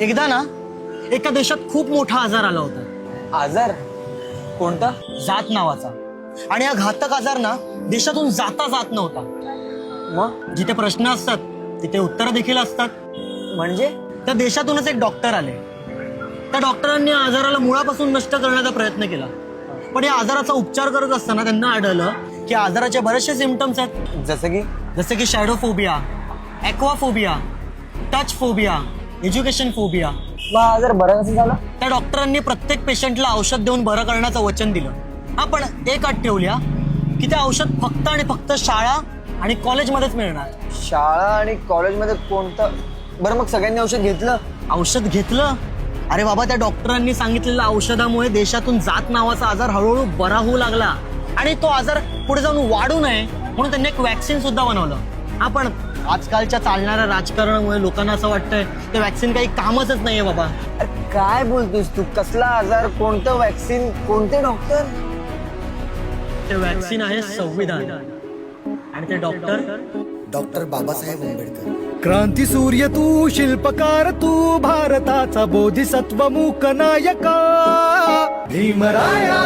एकदा ना एका देशात खूप मोठा आजार आला होता, आजार कोणता? जात नावाचा. आणि हा घातक आजार ना देशातून जाता जात नव्हता. मग जिथे प्रश्न असतात तिथे उत्तर देखील असतात. म्हणजे त्या देशातूनच एक डॉक्टर आले. त्या डॉक्टरांनी आजाराला मुळापासून नष्ट करण्याचा प्रयत्न केला. पण या आजाराचा उपचार करत असताना त्यांना आढळलं की आजाराचे बरेचसे सिम्पटम्स आहेत, जसे की शॅडोफोबिया, ॲक्वाफोबिया, टच फोबिया, एज्युकेशन फोबिया. मग आजार बरं कसं झालं? त्या डॉक्टरांनी प्रत्येक पेशंटला औषध देऊन बरं करण्याचं वचन दिलं. आपण एक अट ठेवल्या की ते औषध फक्त आणि फक्त शाळा आणि कॉलेजमध्येच मिळणार. शाळा आणि कॉलेजमध्ये कोणतं? बरं मग सगळ्यांनी औषध घेतलं? औषध घेतलं. अरे बाबा, त्या डॉक्टरांनी सांगितलेल्या औषधामुळे देशातून जात नावाचा आजार हळूहळू बरा होऊ लागला. आणि तो आजार पुढे जाऊन वाढू नये म्हणून त्यांनी एक वॅक्सिन सुद्धा बनवलं. आपण आजकालच्या चालणाऱ्या राजकारणामुळे लोकांना असं वाटतंय ते वॅक्सिन काही कामच नाहीये बाबा. अरे काय बोलतोस तू? कसला आजार? कोणतं वॅक्सिन? कोणते डॉक्टर? ते वॅक्सिन आहे संविधान. आणि ते डॉक्टर बाबासाहेब आंबेडकर. क्रांती सूर्य तू, शिल्पकार तू, भारताचा बोधिसत्व मूक नायका भीमराया.